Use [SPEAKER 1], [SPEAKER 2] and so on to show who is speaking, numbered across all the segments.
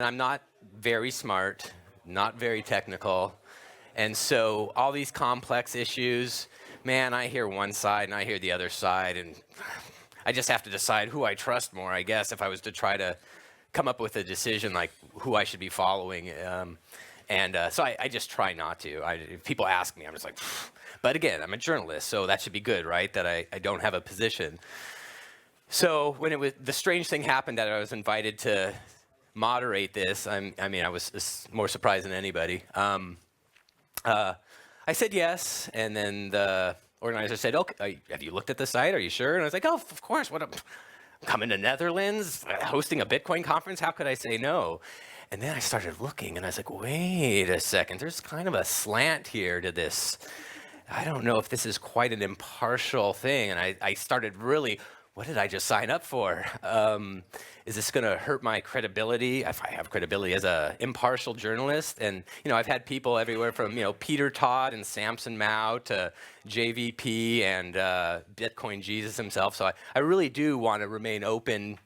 [SPEAKER 1] I'm not very smart, not very technical. And so all these complex issues, man, I hear one side and I hear the other side. And I just have to decide who I trust more, I guess, if I was to try to come up with a decision like who I should be following. So I just try not to. If people ask me, I'm just like, pfft. But again, I'm a journalist, so that should be good, right? That I don't have a position. So when the strange thing happened that I was invited to moderate this, I was more surprised than anybody. I said yes, and then the organizer said, "Okay, have you looked at the site? Are you sure?" And I was like, "Oh, of course. I'm coming to Netherlands, hosting a Bitcoin conference. How could I say no?" And then I started looking, and I was like, "Wait a second. There's kind of a slant here to this. I don't know if this is quite an impartial thing." And I started really, what did I just sign up for? Is this going to hurt my credibility, if I have credibility as an impartial journalist? And, I've had people everywhere from, Peter Todd and Samson Mao to JVP and Bitcoin Jesus himself. So I really do want to remain open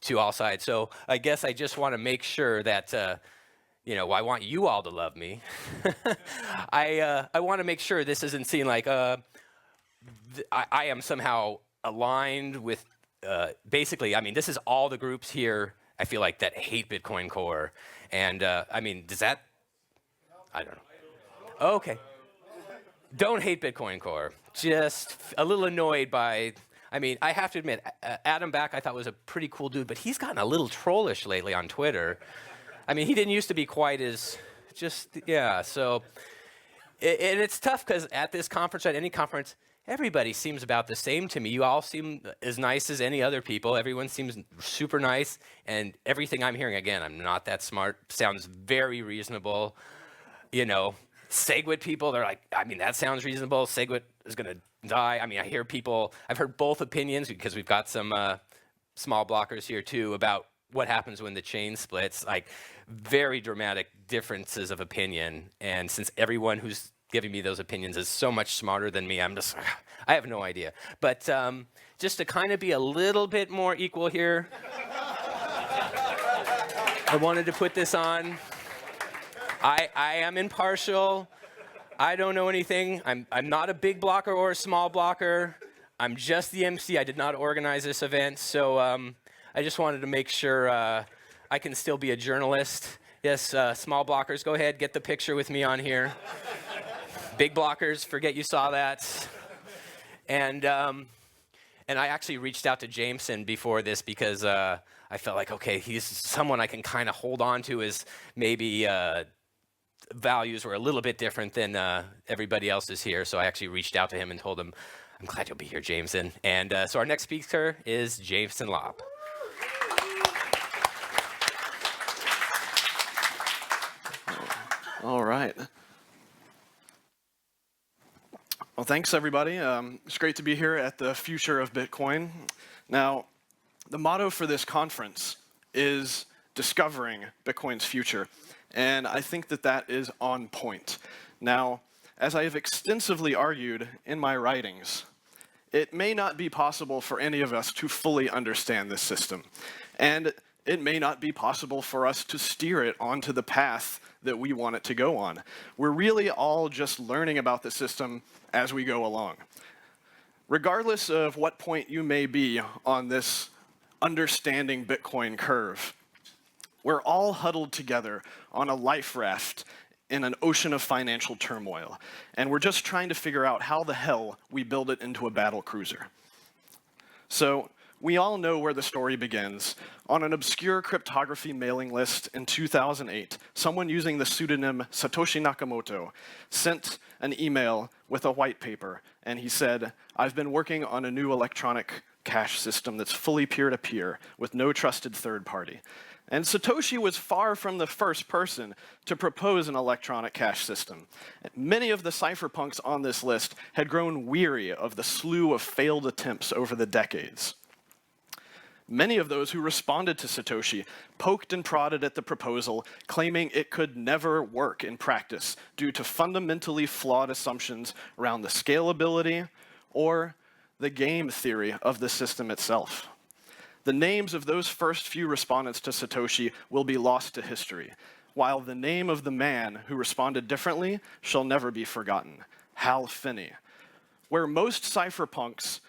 [SPEAKER 1] to all sides. So I guess I just want to make sure that, I want you all to love me. I want to make sure this isn't seen like I am somehow aligned with, basically, this is all the groups here, I feel like, that hate Bitcoin Core. And, does that, I don't know. Okay. Don't hate Bitcoin Core. Just a little annoyed by, I have to admit, Adam Back I thought was a pretty cool dude, but he's gotten a little trollish lately on Twitter. He didn't used to be quite as, so, and it's tough because at this conference, at any conference, everybody seems about the same to me. You all seem as nice as any other people. Everyone seems super nice. And everything I'm hearing, again, I'm not that smart, sounds very reasonable. SegWit people, they're like, that sounds reasonable. SegWit is going to die. I hear people, I've heard both opinions because we've got some small blockers here too about what happens when the chain splits, like very dramatic differences of opinion. And since everyone who's giving me those opinions is so much smarter than me, I have no idea. But just to kind of be a little bit more equal here, I wanted to put this on. I am impartial. I don't know anything. I'm not a big blocker or a small blocker. I'm just the MC. I did not organize this event. So I just wanted to make sure I can still be a journalist. Yes, small blockers, go ahead, get the picture with me on here. Big blockers, forget you saw that. And I actually reached out to Jameson before this because I felt like, okay, he's someone I can kind of hold on to as maybe values were a little bit different than everybody else's here. So I actually reached out to him and told him, I'm glad you'll be here, Jameson. And so our next speaker is Jameson Lopp.
[SPEAKER 2] All right. Well, thanks, everybody. It's great to be here at the Future of Bitcoin. Now, the motto for this conference is discovering Bitcoin's future, and I think that is on point. Now, as I have extensively argued in my writings, it may not be possible for any of us to fully understand this system, and it may not be possible for us to steer it onto the path that we want it to go on. We're really all just learning about the system as we go along. Regardless of what point you may be on this understanding Bitcoin curve, we're all huddled together on a life raft in an ocean of financial turmoil, and we're just trying to figure out how the hell we build it into a battle cruiser. So, we all know where the story begins. On an obscure cryptography mailing list in 2008, someone using the pseudonym Satoshi Nakamoto sent an email with a white paper, and he said, "I've been working on a new electronic cash system that's fully peer-to-peer with no trusted third party." And Satoshi was far from the first person to propose an electronic cash system. Many of the cypherpunks on this list had grown weary of the slew of failed attempts over the decades. Many of those who responded to Satoshi poked and prodded at the proposal, claiming it could never work in practice due to fundamentally flawed assumptions around the scalability or the game theory of the system itself. The names of those first few respondents to Satoshi will be lost to history, while the name of the man who responded differently shall never be forgotten, Hal Finney. Where most cypherpunks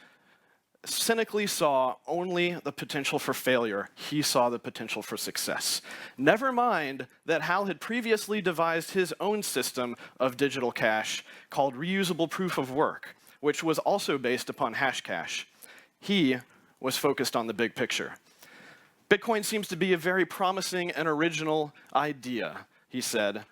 [SPEAKER 2] cynically saw only the potential for failure, he saw the potential for success. Never mind that Hal had previously devised his own system of digital cash called reusable proof of work, which was also based upon Hashcash. He was focused on the big picture. Bitcoin seems to be a very promising and original idea, he said.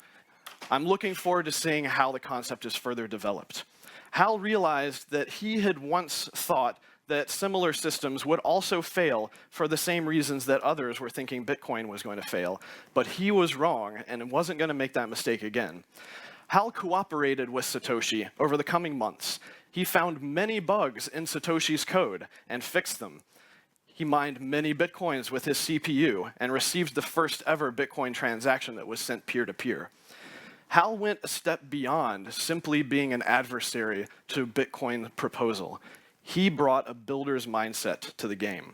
[SPEAKER 2] I'm looking forward to seeing how the concept is further developed. Hal realized that he had once thought that similar systems would also fail for the same reasons that others were thinking Bitcoin was going to fail, but he was wrong and wasn't going to make that mistake again. Hal cooperated with Satoshi over the coming months. He found many bugs in Satoshi's code and fixed them. He mined many Bitcoins with his CPU and received the first ever Bitcoin transaction that was sent peer-to-peer. Hal went a step beyond simply being an adversary to Bitcoin proposal. He brought a builder's mindset to the game.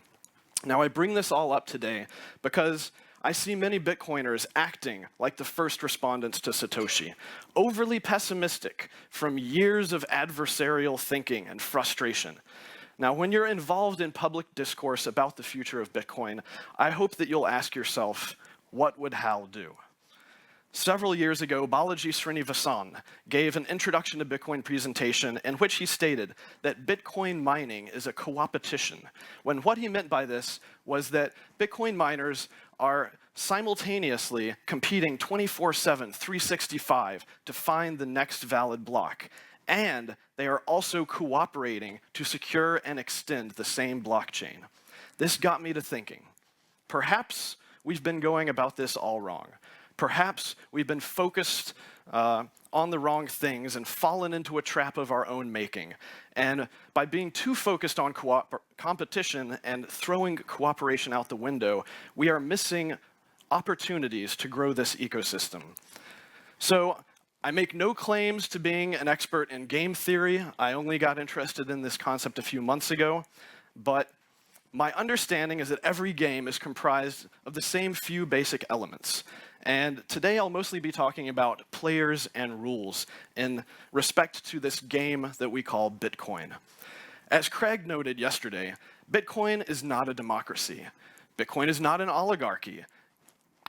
[SPEAKER 2] Now, I bring this all up today because I see many Bitcoiners acting like the first respondents to Satoshi, overly pessimistic from years of adversarial thinking and frustration. Now, when you're involved in public discourse about the future of Bitcoin, I hope that you'll ask yourself, what would Hal do? Several years ago, Balaji Srinivasan gave an Introduction to Bitcoin presentation in which he stated that Bitcoin mining is a coopetition, when what he meant by this was that Bitcoin miners are simultaneously competing 24/7, 365 to find the next valid block, and they are also cooperating to secure and extend the same blockchain. This got me to thinking, perhaps we've been going about this all wrong. Perhaps we've been focused on the wrong things and fallen into a trap of our own making. And by being too focused on competition and throwing cooperation out the window, we are missing opportunities to grow this ecosystem. So I make no claims to being an expert in game theory. I only got interested in this concept a few months ago, but my understanding is that every game is comprised of the same few basic elements. And today I'll mostly be talking about players and rules in respect to this game that we call Bitcoin. As Craig noted yesterday, Bitcoin is not a democracy. Bitcoin is not an oligarchy.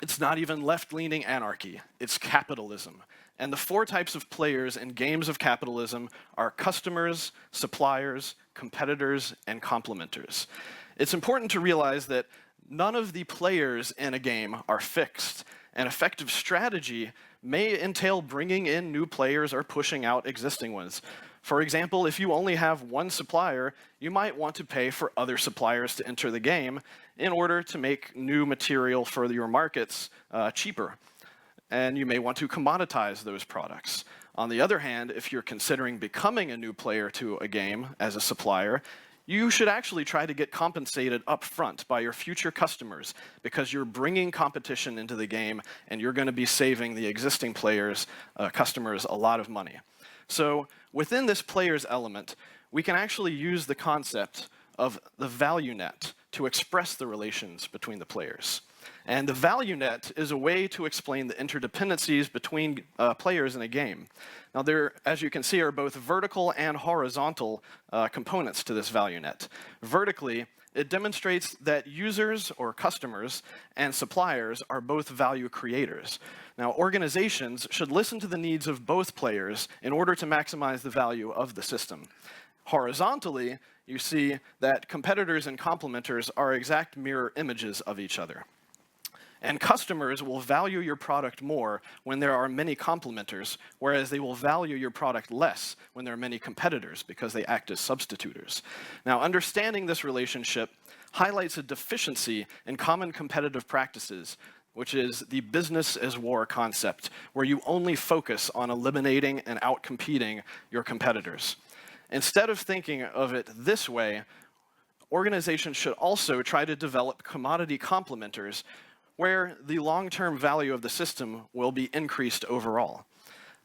[SPEAKER 2] It's not even left-leaning anarchy. It's capitalism. And the four types of players in games of capitalism are customers, suppliers, competitors, and complementers. It's important to realize that none of the players in a game are fixed. An effective strategy may entail bringing in new players or pushing out existing ones. For example, if you only have one supplier, you might want to pay for other suppliers to enter the game in order to make new material for your markets cheaper. And you may want to commoditize those products. On the other hand, if you're considering becoming a new player to a game as a supplier, you should actually try to get compensated up front by your future customers because you're bringing competition into the game and you're going to be saving the existing players, customers, a lot of money. So within this players element, we can actually use the concept of the value net to express the relations between the players. And the value net is a way to explain the interdependencies between players in a game. Now there, as you can see, are both vertical and horizontal components to this value net. Vertically, it demonstrates that users or customers and suppliers are both value creators. Now organizations should listen to the needs of both players in order to maximize the value of the system. Horizontally, you see that competitors and complementers are exact mirror images of each other. And customers will value your product more when there are many complementers, whereas they will value your product less when there are many competitors because they act as substitutors. Now, understanding this relationship highlights a deficiency in common competitive practices, which is the business as war concept, where you only focus on eliminating and outcompeting your competitors. Instead of thinking of it this way, organizations should also try to develop commodity complementers where the long-term value of the system will be increased overall.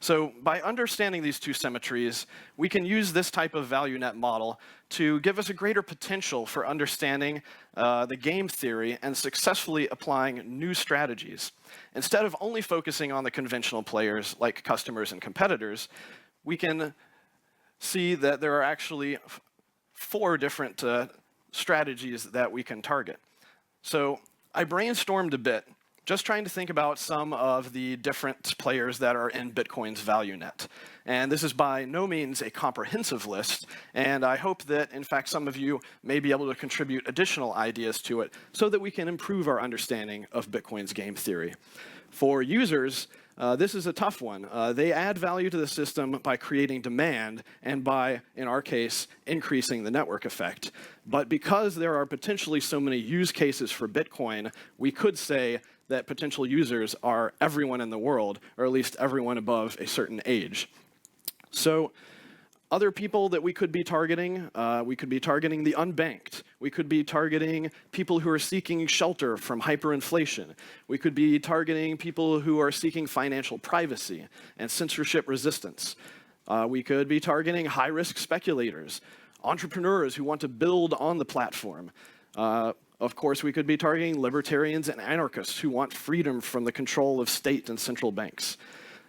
[SPEAKER 2] So by understanding these two symmetries, we can use this type of value net model to give us a greater potential for understanding the game theory and successfully applying new strategies. Instead of only focusing on the conventional players like customers and competitors, we can see that there are actually 4 different strategies that we can target. So I brainstormed a bit, just trying to think about some of the different players that are in Bitcoin's value net. And this is by no means a comprehensive list, and I hope that, in fact, some of you may be able to contribute additional ideas to it so that we can improve our understanding of Bitcoin's game theory. For users, this is a tough one. They add value to the system by creating demand and by, in our case, increasing the network effect. But because there are potentially so many use cases for Bitcoin, we could say that potential users are everyone in the world, or at least everyone above a certain age. So other people that we could be targeting the unbanked. We could be targeting people who are seeking shelter from hyperinflation. We could be targeting people who are seeking financial privacy and censorship resistance. We could be targeting high-risk speculators, entrepreneurs who want to build on the platform. Of course, we could be targeting libertarians and anarchists who want freedom from the control of state and central banks.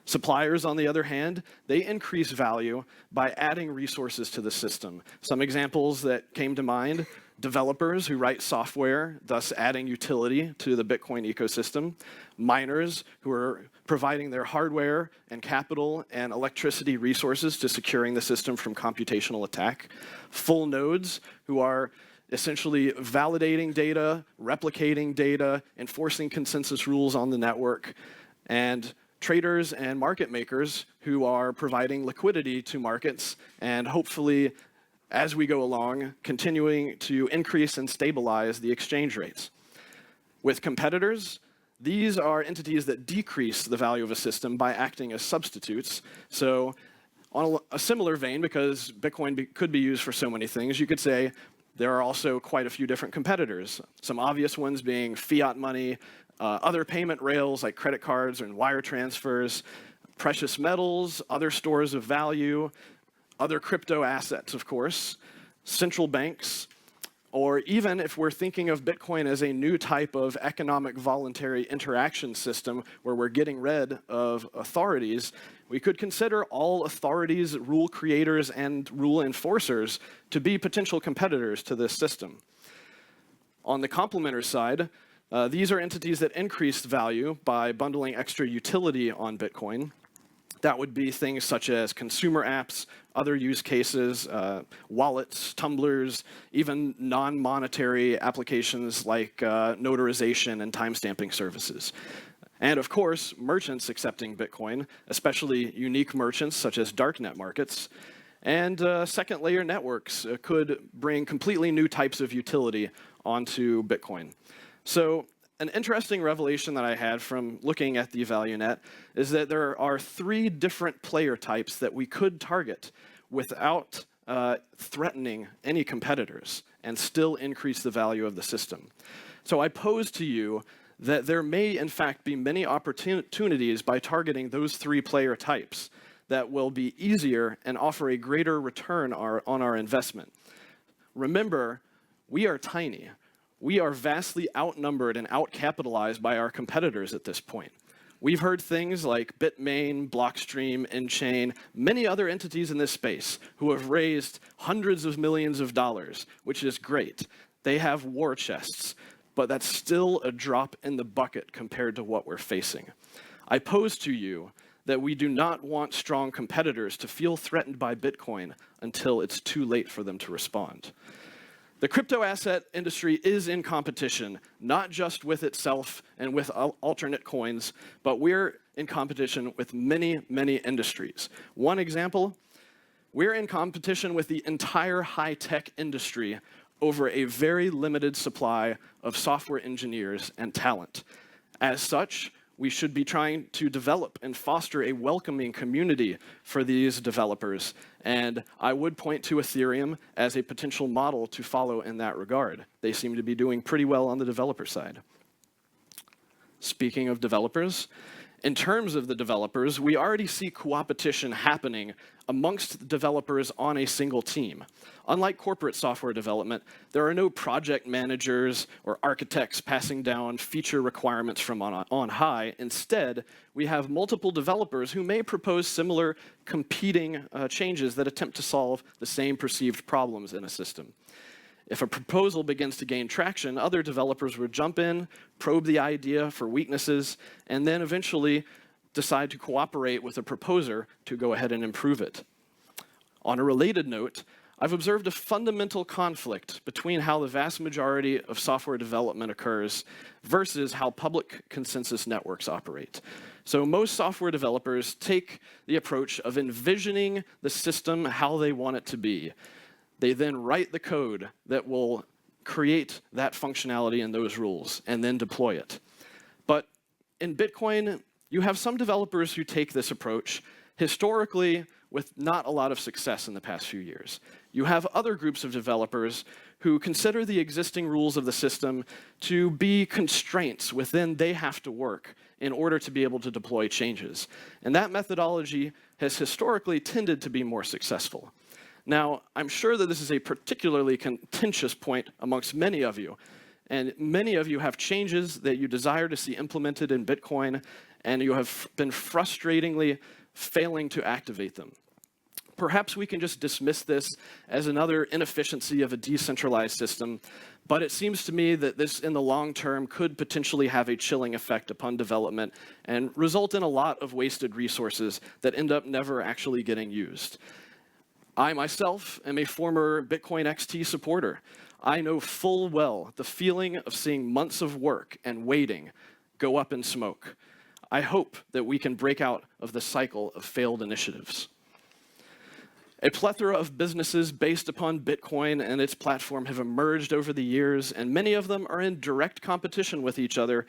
[SPEAKER 2] Suppliers, on the other hand, they increase value by adding resources to the system. Some examples that came to mind: developers who write software, thus adding utility to the Bitcoin ecosystem; miners who are providing their hardware and capital and electricity resources to securing the system from computational attack; full nodes who are essentially validating data, replicating data, enforcing consensus rules on the network; and traders and market makers who are providing liquidity to markets and hopefully, as we go along, continuing to increase and stabilize the exchange rates. With competitors, these are entities that decrease the value of a system by acting as substitutes. So on a similar vein, because Bitcoin could be used for so many things, you could say there are also quite a few different competitors. Some obvious ones being fiat money, other payment rails like credit cards and wire transfers, precious metals, other stores of value, other crypto assets, of course, central banks, or even if we're thinking of Bitcoin as a new type of economic voluntary interaction system where we're getting rid of authorities, we could consider all authorities, rule creators, and rule enforcers to be potential competitors to this system. On the complementer side, these are entities that increase value by bundling extra utility on Bitcoin. That would be things such as consumer apps, other use cases, wallets, tumblers, even non-monetary applications like notarization and timestamping services. And of course, merchants accepting Bitcoin, especially unique merchants such as darknet markets. And second layer networks could bring completely new types of utility onto Bitcoin. So an interesting revelation that I had from looking at the value net is that there are 3 different player types that we could target without threatening any competitors and still increase the value of the system. So I pose to you that there may, in fact, be many opportunities by targeting those 3 player types that will be easier and offer a greater return on our investment. Remember, we are tiny. We are vastly outnumbered and outcapitalized by our competitors at this point. We've heard things like Bitmain, Blockstream, InChain, many other entities in this space who have raised hundreds of millions of dollars, which is great. They have war chests, but that's still a drop in the bucket compared to what we're facing. I pose to you that we do not want strong competitors to feel threatened by Bitcoin until it's too late for them to respond. The crypto asset industry is in competition, not just with itself and with alternate coins, but we're in competition with many, many industries. One example, we're in competition with the entire high-tech industry over a very limited supply of software engineers and talent. As such, we should be trying to develop and foster a welcoming community for these developers. And I would point to Ethereum as a potential model to follow in that regard. They seem to be doing pretty well on the developer side. Speaking of developers, In terms of the developers, we already see coopetition happening amongst developers on a single team. Unlike corporate software development, there are no project managers or architects passing down feature requirements from on high. Instead, we have multiple developers who may propose similar competing changes that attempt to solve the same perceived problems in a system. If a proposal begins to gain traction, other developers would jump in, probe the idea for weaknesses, and then eventually decide to cooperate with a proposer to go ahead and improve it. On a related note, I've observed a fundamental conflict between how the vast majority of software development occurs versus how public consensus networks operate. So most software developers take the approach of envisioning the system how they want it to be. They then write the code that will create that functionality and those rules, and then deploy it. But in Bitcoin, you have some developers who take this approach, historically with not a lot of success in the past few years. You have other groups of developers who consider the existing rules of the system to be constraints within they have to work in order to be able to deploy changes. And that methodology has historically tended to be more successful. Now, I'm sure that this is a particularly contentious point amongst many of you, and many of you have changes that you desire to see implemented in Bitcoin, and you have been frustratingly failing to activate them. Perhaps we can just dismiss this as another inefficiency of a decentralized system, but it seems to me that this, in the long term, could potentially have a chilling effect upon development and result in a lot of wasted resources that end up never actually getting used. I myself am a former Bitcoin XT supporter. I know full well the feeling of seeing months of work and waiting go up in smoke. I hope that we can break out of the cycle of failed initiatives. A plethora of businesses based upon Bitcoin and its platform have emerged over the years, and many of them are in direct competition with each other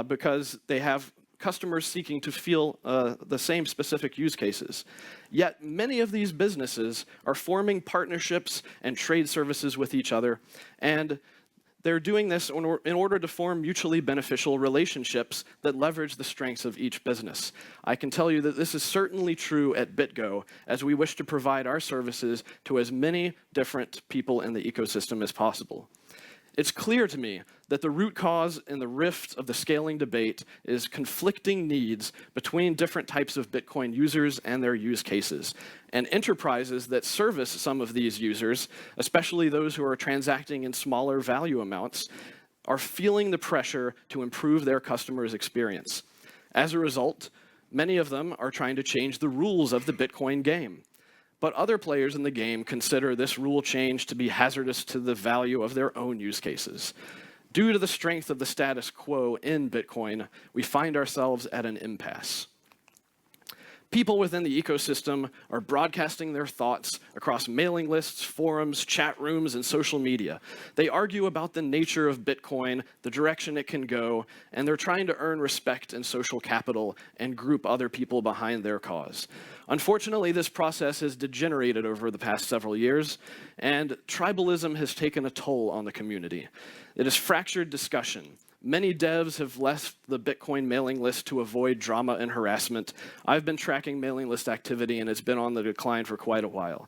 [SPEAKER 2] because they have customers seeking to feel the same specific use cases. Yet many of these businesses are forming partnerships and trade services with each other, and they're doing this in order to form mutually beneficial relationships that leverage the strengths of each business. I can tell you that this is certainly true at BitGo, as we wish to provide our services to as many different people in the ecosystem as possible. It's clear to me that the root cause in the rift of the scaling debate is conflicting needs between different types of Bitcoin users and their use cases. And enterprises that service some of these users, especially those who are transacting in smaller value amounts, are feeling the pressure to improve their customers' experience. As a result, many of them are trying to change the rules of the Bitcoin game. But other players in the game consider this rule change to be hazardous to the value of their own use cases. Due to the strength of the status quo in Bitcoin, we find ourselves at an impasse. People within the ecosystem are broadcasting their thoughts across mailing lists, forums, chat rooms, and social media. They argue about the nature of Bitcoin, the direction it can go, and they're trying to earn respect and social capital and group other people behind their cause. Unfortunately, this process has degenerated over the past several years, and tribalism has taken a toll on the community. It has fractured discussion. Many devs have left the Bitcoin mailing list to avoid drama and harassment. I've been tracking mailing list activity, and it's been on the decline for quite a while.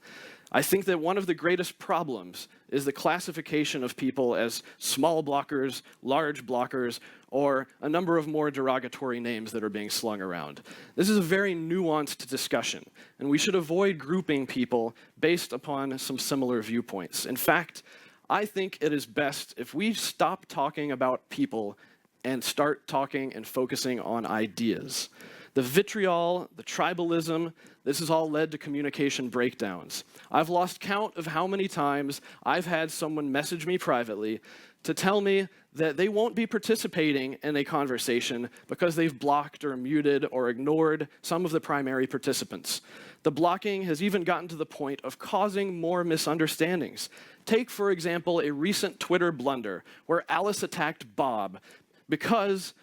[SPEAKER 2] I think that one of the greatest problems is the classification of people as small blockers, large blockers, or a number of more derogatory names that are being slung around. This is a very nuanced discussion, and we should avoid grouping people based upon some similar viewpoints. In fact, I think it is best if we stop talking about people and start talking and focusing on ideas. The vitriol, the tribalism, this has all led to communication breakdowns. I've lost count of how many times I've had someone message me privately to tell me that they won't be participating in a conversation because they've blocked or muted or ignored some of the primary participants. The blocking has even gotten to the point of causing more misunderstandings. Take, for example, a recent Twitter blunder where Alice attacked Bob because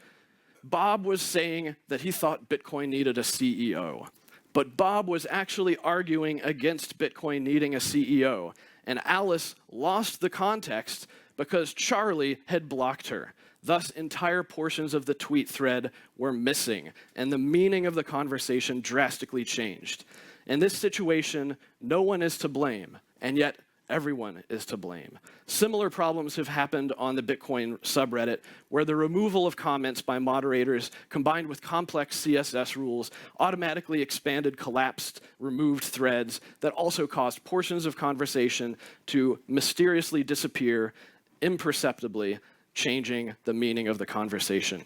[SPEAKER 2] Bob was saying that he thought Bitcoin needed a CEO. But Bob was actually arguing against Bitcoin needing a CEO. And Alice lost the context because Charlie had blocked her. Thus, entire portions of the tweet thread were missing, and the meaning of the conversation drastically changed. In this situation, no one is to blame, and yet everyone is to blame. Similar problems have happened on the Bitcoin subreddit, where the removal of comments by moderators combined with complex CSS rules automatically expanded collapsed, removed threads that also caused portions of conversation to mysteriously disappear imperceptibly, changing the meaning of the conversation.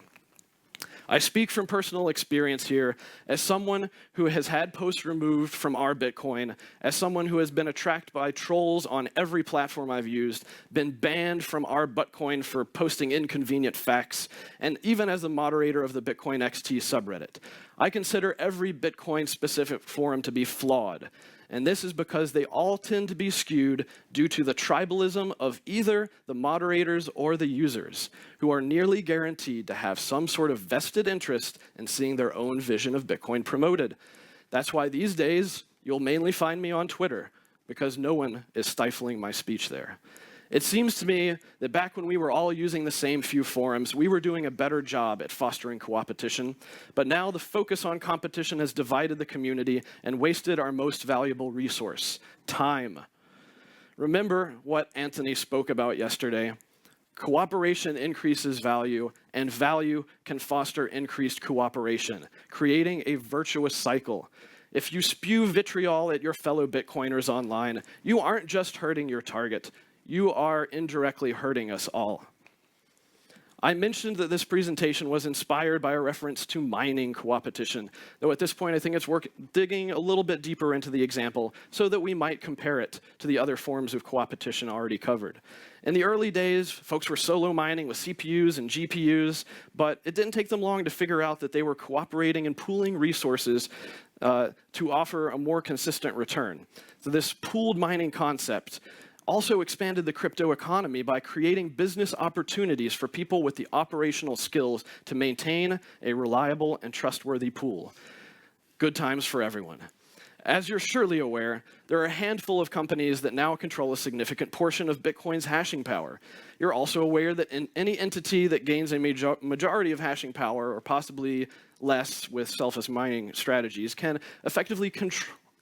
[SPEAKER 2] I speak from personal experience here as someone who has had posts removed from our Bitcoin, as someone who has been attracted by trolls on every platform I've used, been banned from our Bitcoin for posting inconvenient facts, and even as a moderator of the Bitcoin XT subreddit. I consider every Bitcoin-specific forum to be flawed, and this is because they all tend to be skewed due to the tribalism of either the moderators or the users, who are nearly guaranteed to have some sort of vested interest in seeing their own vision of Bitcoin promoted. That's why these days, you'll mainly find me on Twitter, because no one is stifling my speech there. It seems to me that back when we were all using the same few forums, we were doing a better job at fostering coopetition, but now the focus on competition has divided the community and wasted our most valuable resource, time. Remember what Anthony spoke about yesterday. Cooperation increases value, and value can foster increased cooperation, creating a virtuous cycle. If you spew vitriol at your fellow Bitcoiners online, you aren't just hurting your target, you are indirectly hurting us all. I mentioned that this presentation was inspired by a reference to mining coopetition, though at this point I think it's worth digging a little bit deeper into the example so that we might compare it to the other forms of coopetition already covered. In the early days, folks were solo mining with CPUs and GPUs, but it didn't take them long to figure out that they were cooperating and pooling resources to offer a more consistent return. So this pooled mining concept also expanded the crypto economy by creating business opportunities for people with the operational skills to maintain a reliable and trustworthy pool. Good times for everyone. As you're surely aware, there are a handful of companies that now control a significant portion of Bitcoin's hashing power. You're also aware that any entity that gains a majority of hashing power, or possibly less with selfish mining strategies, can effectively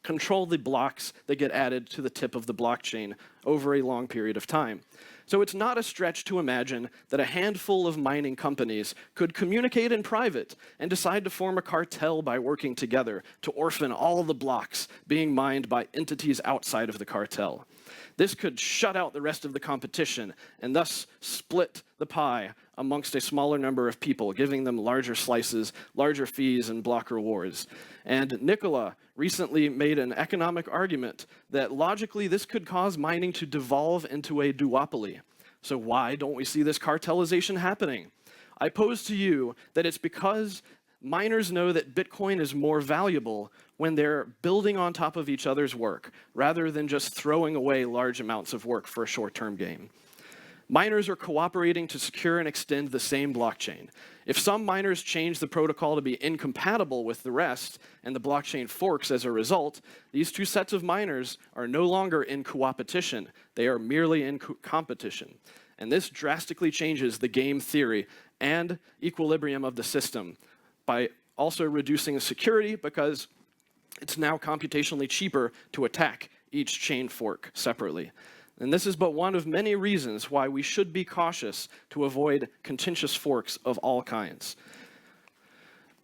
[SPEAKER 2] control the blocks that get added to the tip of the blockchain over a long period of time. So it's not a stretch to imagine that a handful of mining companies could communicate in private and decide to form a cartel by working together to orphan all of the blocks being mined by entities outside of the cartel. This could shut out the rest of the competition and thus split the pie amongst a smaller number of people, giving them larger slices, larger fees, and block rewards. And Nicola recently made an economic argument that logically this could cause mining to devolve into a duopoly. So why don't we see this cartelization happening? I pose to you that it's because miners know that Bitcoin is more valuable when they're building on top of each other's work, rather than just throwing away large amounts of work for a short-term gain. Miners are cooperating to secure and extend the same blockchain. If some miners change the protocol to be incompatible with the rest, and the blockchain forks as a result, these two sets of miners are no longer in coopetition. They are merely in competition. And this drastically changes the game theory and equilibrium of the system by also reducing security, because it's now computationally cheaper to attack each chain fork separately. And this is but one of many reasons why we should be cautious to avoid contentious forks of all kinds.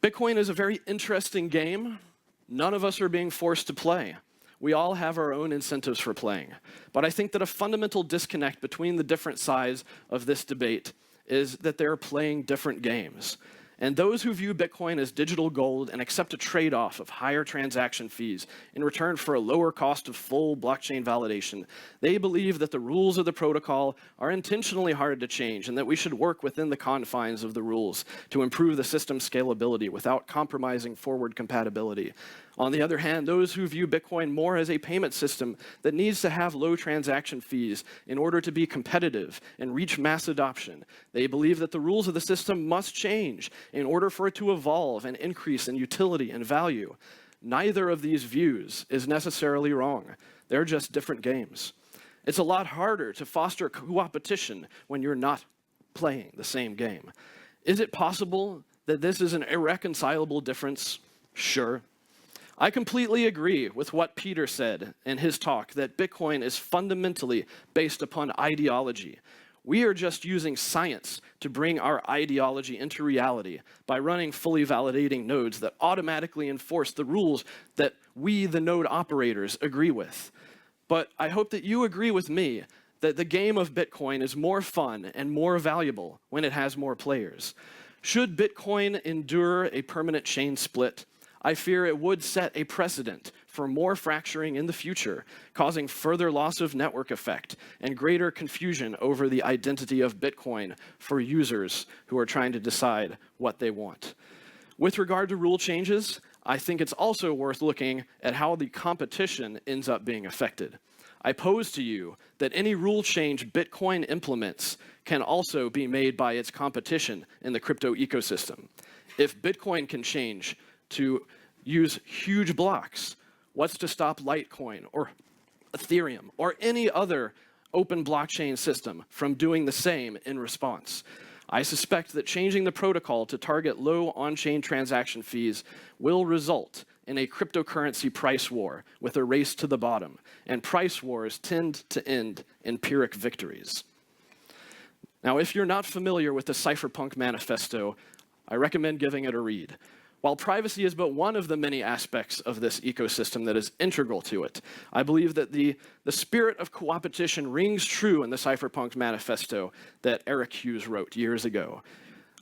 [SPEAKER 2] Bitcoin is a very interesting game. None of us are being forced to play. We all have our own incentives for playing. But I think that a fundamental disconnect between the different sides of this debate is that they're playing different games. And those who view Bitcoin as digital gold and accept a trade-off of higher transaction fees in return for a lower cost of full blockchain validation, they believe that the rules of the protocol are intentionally hard to change and that we should work within the confines of the rules to improve the system's scalability without compromising forward compatibility. On the other hand, those who view Bitcoin more as a payment system that needs to have low transaction fees in order to be competitive and reach mass adoption, they believe that the rules of the system must change in order for it to evolve and increase in utility and value. Neither of these views is necessarily wrong. They're just different games. It's a lot harder to foster coopetition when you're not playing the same game. Is it possible that this is an irreconcilable difference? Sure. I completely agree with what Peter said in his talk, that Bitcoin is fundamentally based upon ideology. We are just using science to bring our ideology into reality by running fully validating nodes that automatically enforce the rules that we, the node operators, agree with. But I hope that you agree with me that the game of Bitcoin is more fun and more valuable when it has more players. Should Bitcoin endure a permanent chain split, I fear it would set a precedent for more fracturing in the future, causing further loss of network effect and greater confusion over the identity of Bitcoin for users who are trying to decide what they want. With regard to rule changes, I think it's also worth looking at how the competition ends up being affected. I pose to you that any rule change Bitcoin implements can also be made by its competition in the crypto ecosystem. If Bitcoin can change to use huge blocks, what's to stop Litecoin or Ethereum or any other open blockchain system from doing the same in response? I suspect that changing the protocol to target low on-chain transaction fees will result in a cryptocurrency price war with a race to the bottom, and price wars tend to end in Pyrrhic victories. Now, if you're not familiar with the Cypherpunk Manifesto, I recommend giving it a read. While privacy is but one of the many aspects of this ecosystem that is integral to it, I believe that the spirit of coopetition rings true in the Cypherpunk Manifesto that Eric Hughes wrote years ago.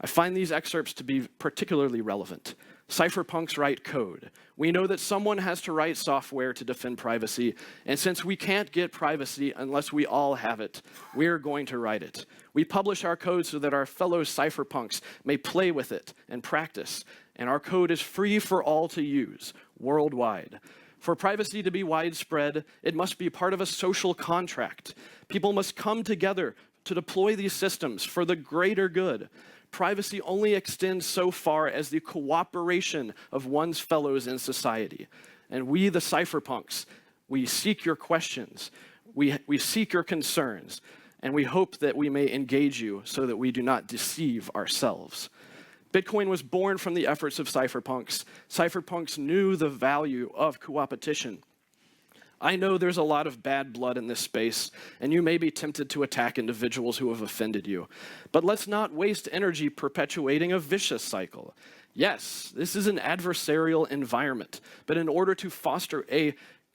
[SPEAKER 2] I find these excerpts to be particularly relevant. Cypherpunks write code. We know that someone has to write software to defend privacy, and since we can't get privacy unless we all have it, we're going to write it. We publish our code so that our fellow cypherpunks may play with it and practice, and our code is free for all to use, worldwide. For privacy to be widespread, it must be part of a social contract. People must come together to deploy these systems for the greater good. Privacy only extends so far as the cooperation of one's fellows in society. And we, the cypherpunks, we seek your questions, we seek your concerns, and we hope that we may engage you so that we do not deceive ourselves. Bitcoin was born from the efforts of cypherpunks. Cypherpunks knew the value of coopetition. I know there's a lot of bad blood in this space, and you may be tempted to attack individuals who have offended you. But let's not waste energy perpetuating a vicious cycle. Yes, this is an adversarial environment, but in order to foster a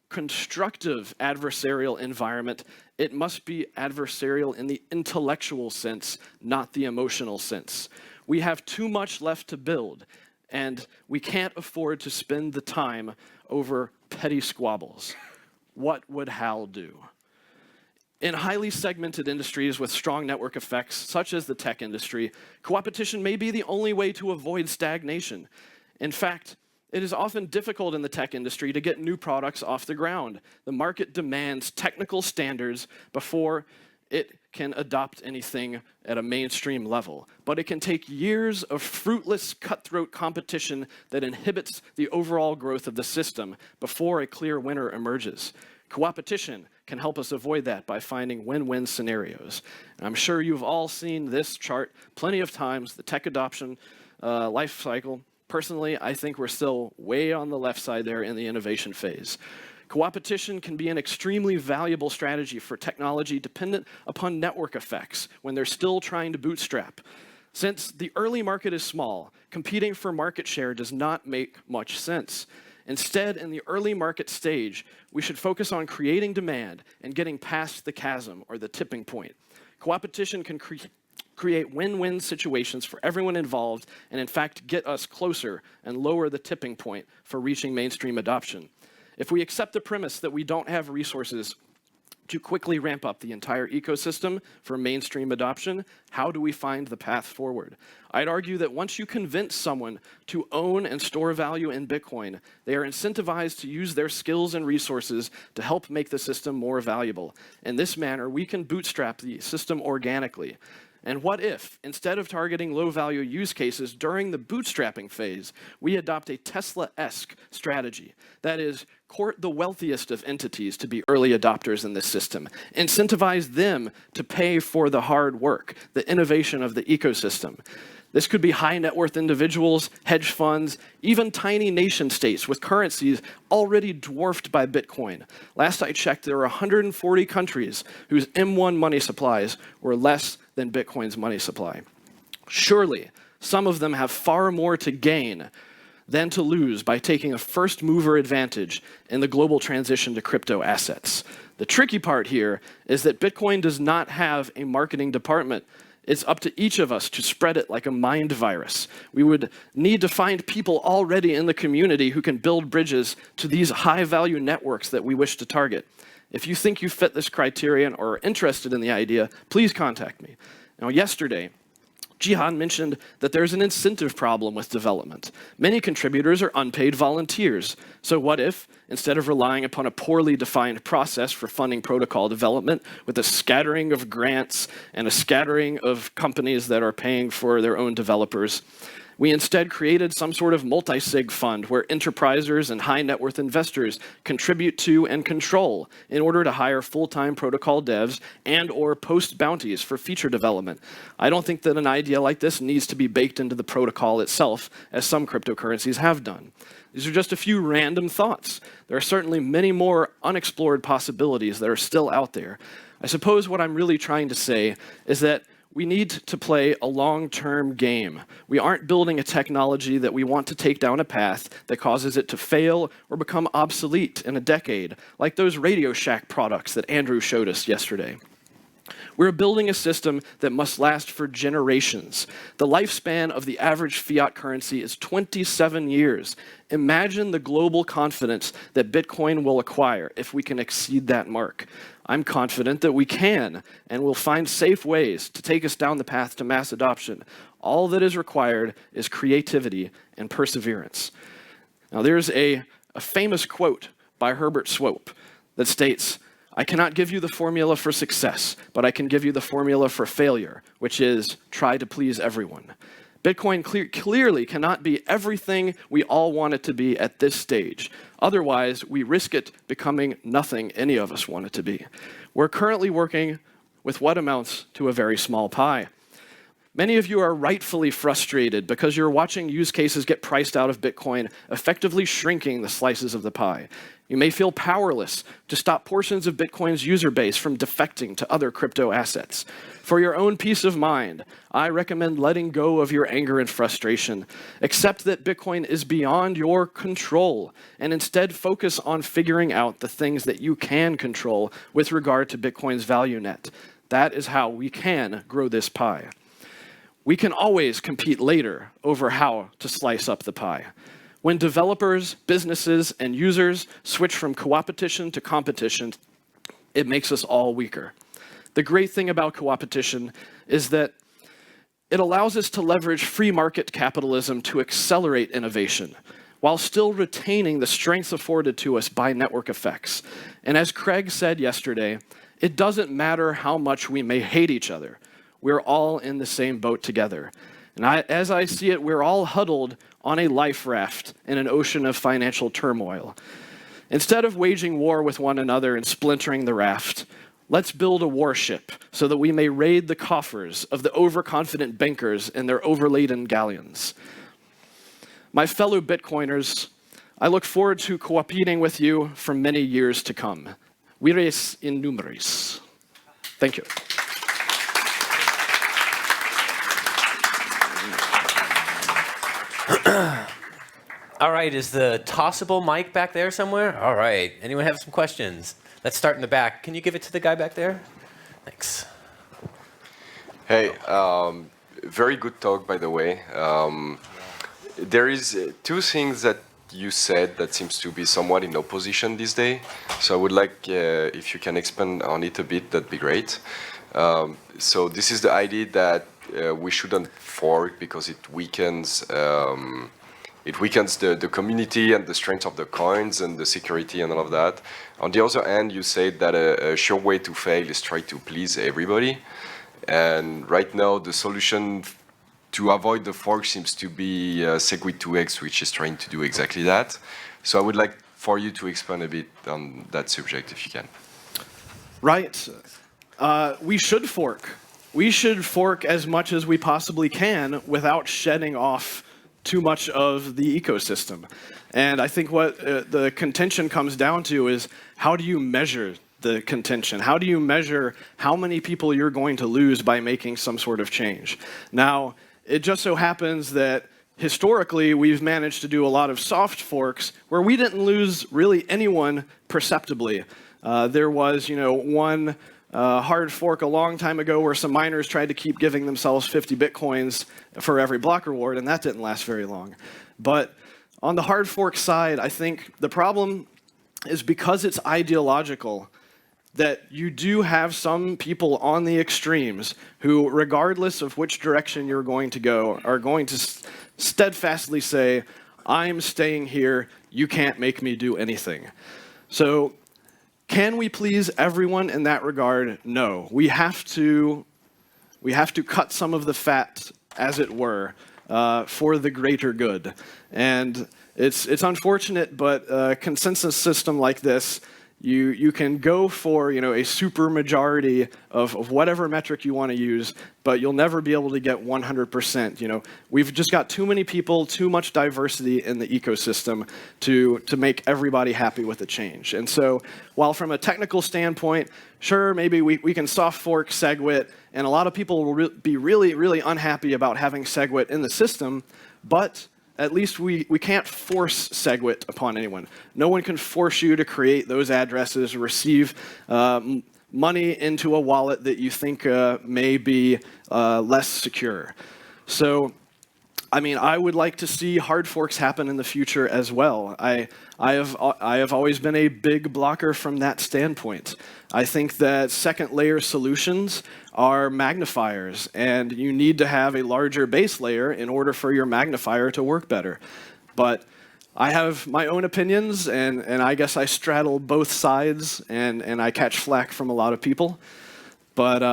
[SPEAKER 2] constructive adversarial environment, it must be adversarial in the intellectual sense, not the emotional sense. We have too much left to build, and we can't afford to spend the time over petty squabbles. What would Hal do? In highly segmented industries with strong network effects, such as the tech industry, coopetition may be the only way to avoid stagnation. In fact, it is often difficult in the tech industry to get new products off the ground. The market demands technical standards before it can adopt anything at a mainstream level. But it can take years of fruitless, cutthroat competition that inhibits the overall growth of the system before a clear winner emerges. Coopetition can help us avoid that by finding win-win scenarios. And I'm sure you've all seen this chart plenty of times, the tech adoption life cycle. Personally, I think we're still way on the left side there in the innovation phase. Coopetition can be an extremely valuable strategy for technology dependent upon network effects when they're still trying to bootstrap. Since the early market is small, competing for market share does not make much sense. Instead, in the early market stage, we should focus on creating demand and getting past the chasm or the tipping point. Coopetition can create win-win situations for everyone involved and, in fact, get us closer and lower the tipping point for reaching mainstream adoption. If we accept the premise that we don't have resources to quickly ramp up the entire ecosystem for mainstream adoption, how do we find the path forward? I'd argue that once you convince someone to own and store value in Bitcoin, they are incentivized to use their skills and resources to help make the system more valuable. In this manner, we can bootstrap the system organically. And what if, instead of targeting low-value use cases during the bootstrapping phase, we adopt a Tesla-esque strategy? That is, court the wealthiest of entities to be early adopters in this system, incentivize them to pay for the hard work, the innovation of the ecosystem. This could be high net worth individuals, hedge funds, even tiny nation states with currencies already dwarfed by Bitcoin. Last I checked, there were 140 countries whose M1 money supplies were less than Bitcoin's money supply. Surely, some of them have far more to gain than to lose by taking a first mover advantage in the global transition to crypto assets. The tricky part here is that Bitcoin does not have a marketing department. It's up to each of us to spread it like a mind virus. We would need to find people already in the community who can build bridges to these high-value networks that we wish to target. If you think you fit this criterion or are interested in the idea, please contact me. Now, yesterday, Jihan mentioned that there's an incentive problem with development. Many contributors are unpaid volunteers. So what if, instead of relying upon a poorly defined process for funding protocol development with a scattering of grants and a scattering of companies that are paying for their own developers, we instead created some sort of multi-sig fund where enterprisers and high net worth investors contribute to and control in order to hire full-time protocol devs and or post bounties for feature development. I don't think that an idea like this needs to be baked into the protocol itself, as some cryptocurrencies have done. These are just a few random thoughts. There are certainly many more unexplored possibilities that are still out there. I suppose what I'm really trying to say is that we need to play a long-term game. We aren't building a technology that we want to take down a path that causes it to fail or become obsolete in a decade, like those Radio Shack products that Andrew showed us yesterday. We're building a system that must last for generations. The lifespan of the average fiat currency is 27 years. Imagine the global confidence that Bitcoin will acquire if we can exceed that mark. I'm confident that we can, and we'll find safe ways to take us down the path to mass adoption. All that is required is creativity and perseverance. Now, there's a famous quote by Herbert Swope that states, "I cannot give you the formula for success, but I can give you the formula for failure, which is try to please everyone." Bitcoin clearly cannot be everything we all want it to be at this stage. Otherwise, we risk it becoming nothing any of us want it to be. We're currently working with what amounts to a very small pie. Many of you are rightfully frustrated because you're watching use cases get priced out of Bitcoin, effectively shrinking the slices of the pie. You may feel powerless to stop portions of Bitcoin's user base from defecting to other crypto assets. For your own peace of mind, I recommend letting go of your anger and frustration. Accept that Bitcoin is beyond your control, and instead focus on figuring out the things that you can control with regard to Bitcoin's value net. That is how we can grow this pie. We can always compete later over how to slice up the pie. When developers, businesses, and users switch from coopetition to competition, it makes us all weaker. The great thing about coopetition is that it allows us to leverage free market capitalism to accelerate innovation, while still retaining the strengths afforded to us by network effects. And as Craig said yesterday, it doesn't matter how much we may hate each other. We're all in the same boat together. And as I see it, we're all huddled on a life raft in an ocean of financial turmoil. Instead of waging war with one another and splintering the raft, let's build a warship so that we may raid the coffers of the overconfident bankers in their overladen galleons. My fellow Bitcoiners, I look forward to cooperating with you for many years to come. Vires in numeris. Thank you.
[SPEAKER 1] All right, is the tossable mic back there somewhere? All right, anyone have some questions? Let's start in the back. Can you give it to the guy back there? Thanks.
[SPEAKER 3] Hey, very good talk, by the way. There is two things that you said that seems to be somewhat in opposition these days. So I would like, if you can expand on it a bit, that'd be great. So this is the idea that we shouldn't fork because it weakens the community and the strength of the coins and the security and all of that. On the other hand, you said that a sure way to fail is try to please everybody. And right now, the solution to avoid the fork seems to be Segwit2x, which is trying to do exactly that. So I would like for you to expand a bit on that subject, if you can.
[SPEAKER 2] Right. We should fork. We should fork as much as we possibly can without shedding off too much of the ecosystem. And I think what the contention comes down to is, how do you measure the contention? How do you measure how many people you're going to lose by making some sort of change? Now, it just so happens that historically we've managed to do a lot of soft forks where we didn't lose really anyone perceptibly. There was, one hard fork a long time ago where some miners tried to keep giving themselves 50 Bitcoins for every block reward, and that didn't last very long. But on the hard fork side, I think the problem is because it's ideological, that you do have some people on the extremes who, regardless of which direction you're going to go, are going to steadfastly say, I'm staying here, you can't make me do anything. So can we please everyone in that regard? No. We have to cut some of the fat, as it were, for the greater good. And it's unfortunate, but a consensus system like this, you can go for a super majority of whatever metric you want to use, but you'll never be able to get 100%. We've just got too many people, too much diversity in the ecosystem to make everybody happy with the change. And so, while from a technical standpoint, sure, maybe we can soft fork SegWit, and a lot of people will be really, really unhappy about having SegWit in the system, but at least we can't force SegWit upon anyone. No one can force you to create those addresses or receive money into a wallet that you think may be less secure. So, I would like to see hard forks happen in the future as well. I have always been a big blocker from that standpoint. I think that second layer solutions are magnifiers, and you need to have a larger base layer in order for your magnifier to work better. But I have my own opinions, and I guess I straddle both sides, and I catch flack from a lot of people. But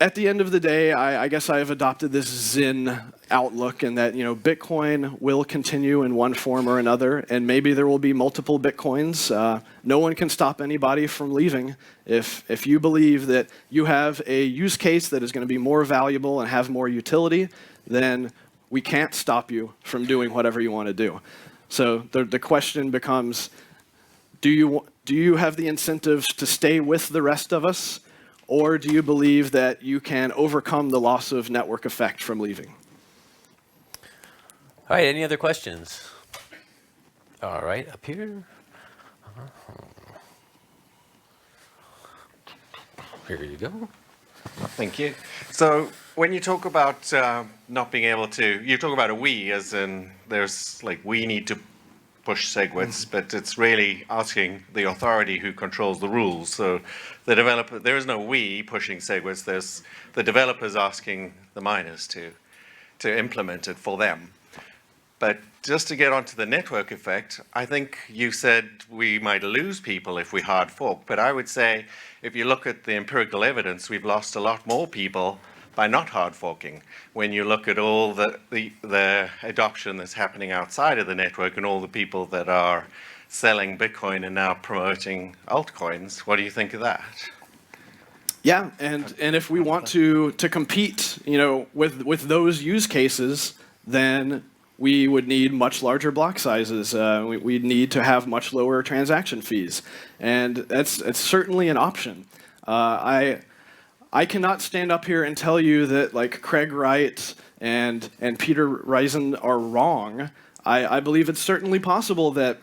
[SPEAKER 2] at the end of the day, I guess I have adopted this Zen outlook in that Bitcoin will continue in one form or another, and maybe there will be multiple Bitcoins. No one can stop anybody from leaving. If you believe that you have a use case that is going to be more valuable and have more utility, then we can't stop you from doing whatever you want to do. So the question becomes, do you have the incentives to stay with the rest of us? Or do you believe that you can overcome the loss of network effect from leaving?
[SPEAKER 1] All right, any other questions? All right, up here. Here you go.
[SPEAKER 4] Thank you. So when you talk about not being able to, you talk about a we, as in there's we need to push SegWits, but it's really asking the authority who controls the rules. So the developer, there is no we pushing SegWits, there's the developers asking the miners to implement it for them. But just to get onto the network effect, I think you said we might lose people if we hard fork, but I would say if you look at the empirical evidence, we've lost a lot more people by not hard forking. When you look at all the adoption that's happening outside of the network and all the people that are selling Bitcoin and now promoting altcoins, what do you think of that?
[SPEAKER 2] Yeah, and if we want to compete, with those use cases, then we would need much larger block sizes. We'd need to have much lower transaction fees, and it's certainly an option. I cannot stand up here and tell you that Craig Wright and Peter Risen are wrong. I believe it's certainly possible that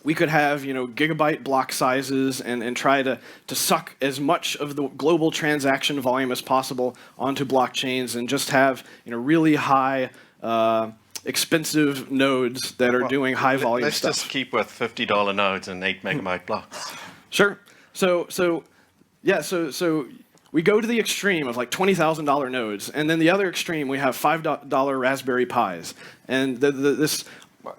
[SPEAKER 2] we could have gigabyte block sizes and try to suck as much of the global transaction volume as possible onto blockchains and just have really high expensive nodes that are doing high volume stuff.
[SPEAKER 4] Let's just keep with $50 nodes and 8 megabyte blocks.
[SPEAKER 2] Sure. So we go to the extreme of $20,000 nodes, and then the other extreme we have $5 Raspberry Pis, and this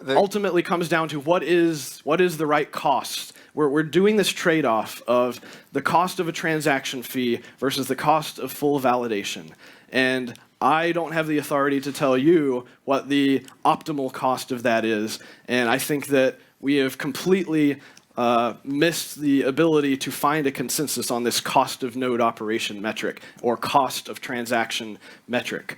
[SPEAKER 2] ultimately comes down to what is the right cost we're doing this trade-off of the cost of a transaction fee versus the cost of full validation. And I don't have the authority to tell you what the optimal cost of that is. And I think that we have completely missed the ability to find a consensus on this cost of node operation metric or cost of transaction metric.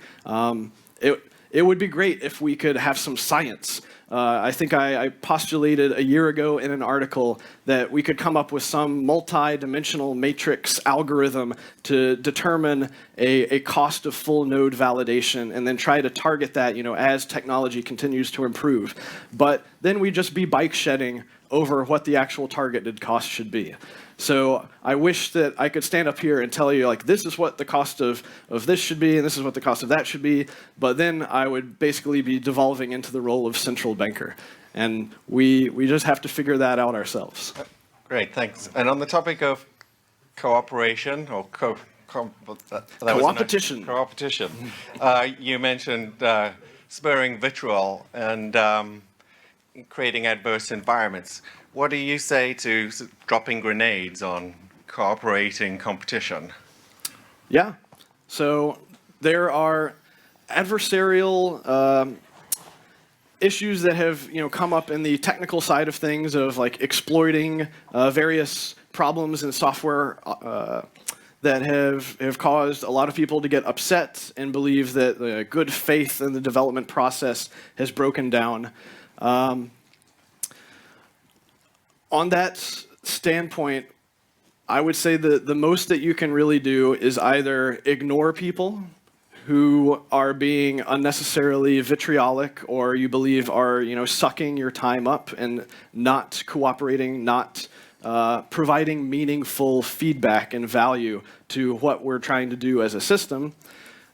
[SPEAKER 2] It would be great if we could have some science. I think I postulated a year ago in an article that we could come up with some multi-dimensional matrix algorithm to determine a cost of full node validation and then try to target that, as technology continues to improve. But then we'd just be bike shedding over what the actual targeted cost should be. So I wish that I could stand up here and tell you, like, this is what the cost of this should be, and this is what the cost of that should be, but then I would basically be devolving into the role of central banker. And we just have to figure that out ourselves.
[SPEAKER 4] Great, thanks. And on the topic of cooperation, or
[SPEAKER 2] Coopetition.
[SPEAKER 4] Coopetition, you mentioned spurring vitriol and creating adverse environments. What do you say to dropping grenades on cooperating competition?
[SPEAKER 2] Yeah. So there are adversarial issues that have come up in the technical side of things of like exploiting various problems in software that have caused a lot of people to get upset and believe that the good faith in the development process has broken down. On that standpoint, I would say that the most that you can really do is either ignore people who are being unnecessarily vitriolic or you believe are sucking your time up and not cooperating, not providing meaningful feedback and value to what we're trying to do as a system.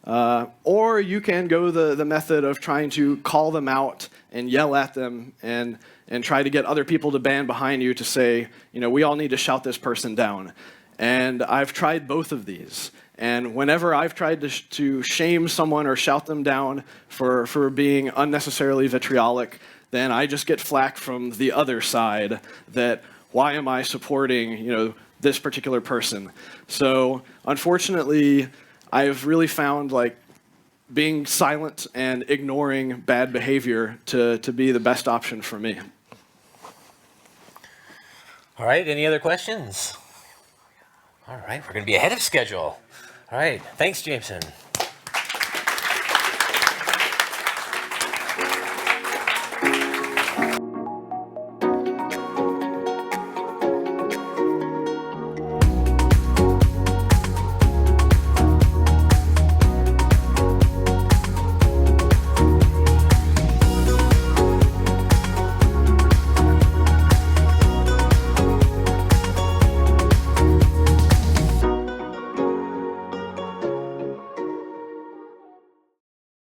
[SPEAKER 2] Or you can go the method of trying to call them out and yell at them and try to get other people to band behind you to say, we all need to shout this person down. And I've tried both of these. And whenever I've tried to shame someone or shout them down for being unnecessarily vitriolic, then I just get flack from the other side that, why am I supporting, this particular person? So unfortunately, I've really found like being silent and ignoring bad behavior to be the best option for me.
[SPEAKER 1] All right, any other questions? All right, we're going to be ahead of schedule. All right, thanks, Jameson.